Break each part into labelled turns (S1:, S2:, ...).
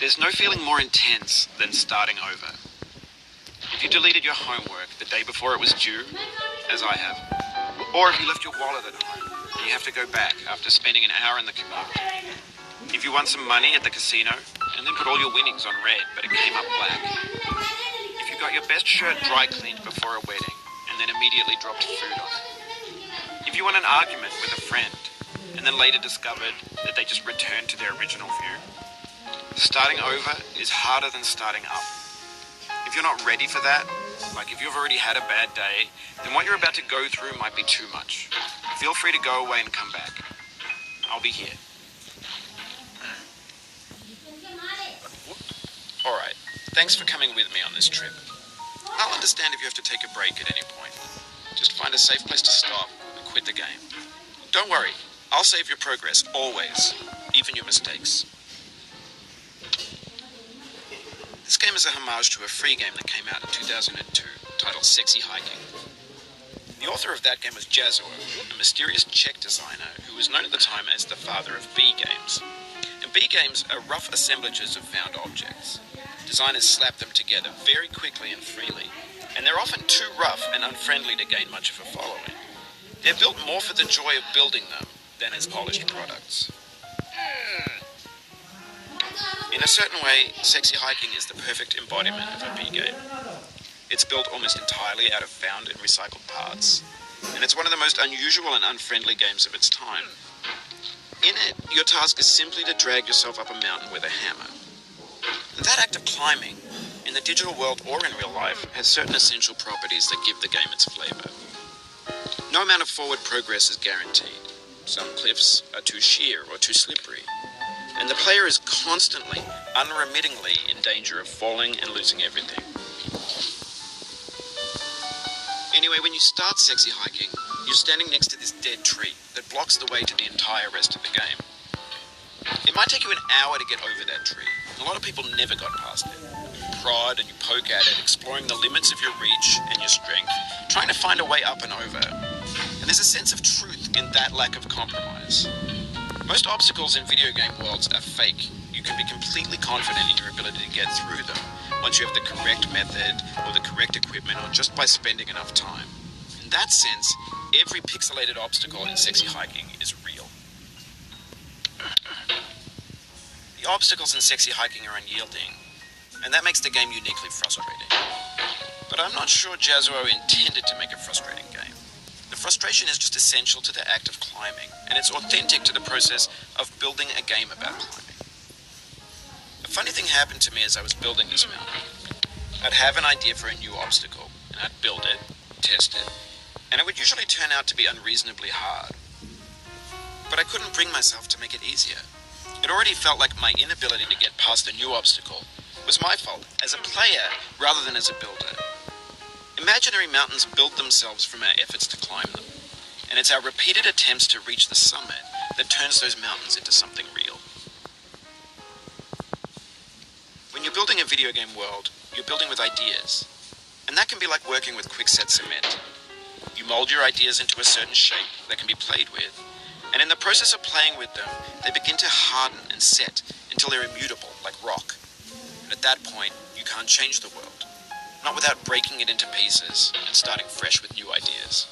S1: There's no feeling more intense than starting over. If you deleted your homework the day before it was due, as I have, or if you left your wallet at home and you have to go back after spending an hour in the commute, if you won some money at the casino and then put all your winnings on red but it came up black, if you got your best shirt dry cleaned before a wedding and then immediately dropped food on it, if you won an argument with a friend and then later discovered that they just returned to their original view, starting over is harder than starting up. If you're not ready for that, like if you've already had a bad day, then what you're about to go through might be too much. Feel free to go away and come back. I'll be here. Alright, thanks for coming with me on this trip. I'll understand if you have to take a break at any point. Just find a safe place to stop and quit the game. Don't worry, I'll save your progress, always, even your mistakes. This game is a homage to a free game that came out in 2002, titled Sexy Hiking. The author of that game was Jazzo, a mysterious Czech designer who was known at the time as the father of B games. And B games are rough assemblages of found objects. Designers slap them together very quickly and freely, and they're often too rough and unfriendly to gain much of a following. They're built more for the joy of building them than as polished products. In a certain way, Sexy Hiking is the perfect embodiment of a B game. It's built almost entirely out of found and recycled parts, and it's one of the most unusual and unfriendly games of its time. In it, your task is simply to drag yourself up a mountain with a hammer. And that act of climbing, in the digital world or in real life, has certain essential properties that give the game its flavor. No amount of forward progress is guaranteed. Some cliffs are too sheer or too slippery, and the player is constantly, unremittingly in danger of falling and losing everything. Anyway, when you start Sexy Hiking, you're standing next to this dead tree that blocks the way to the entire rest of the game. It might take you an hour to get over that tree. A lot of people never got past it. You prod and you poke at it, exploring the limits of your reach and your strength, trying to find a way up and over. And there's a sense of truth in that lack of compromise. Most obstacles in video game worlds are fake. You can be completely confident in your ability to get through them once you have the correct method or the correct equipment or just by spending enough time. In that sense, every pixelated obstacle in Sexy Hiking is real. The obstacles in Sexy Hiking are unyielding, and that makes the game uniquely frustrating. But I'm not sure Jazzo intended to make a frustrating game. The frustration is just essential to the act of climbing, and it's authentic to the process of building a game about climbing. A funny thing happened to me as I was building this mountain. I'd have an idea for a new obstacle, and I'd build it, test it, and it would usually turn out to be unreasonably hard. But I couldn't bring myself to make it easier. It already felt like my inability to get past a new obstacle was my fault as a player rather than as a builder. Imaginary mountains build themselves from our efforts to climb them, and it's our repeated attempts to reach the summit that turns those mountains into something real. When you're building a video game world, you're building with ideas, and that can be like working with quickset cement. You mold your ideas into a certain shape that can be played with, and in the process of playing with them, they begin to harden and set until they're immutable, like rock. And at that point, you can't change the world, not without breaking it into pieces and starting fresh with new ideas.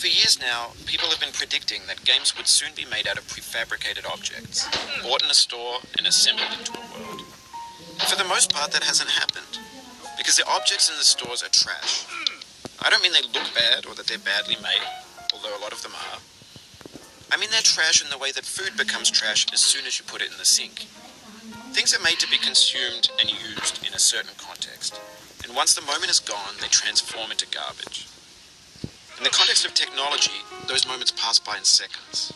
S1: For years now, people have been predicting that games would soon be made out of prefabricated objects, bought in a store and assembled into a world. For the most part, that hasn't happened, because the objects in the stores are trash. I don't mean they look bad or that they're badly made, although a lot of them are. I mean they're trash in the way that food becomes trash as soon as you put it in the sink. Things are made to be consumed and used in a certain context, and once the moment is gone, they transform into garbage. In the context of technology, those moments pass by in seconds.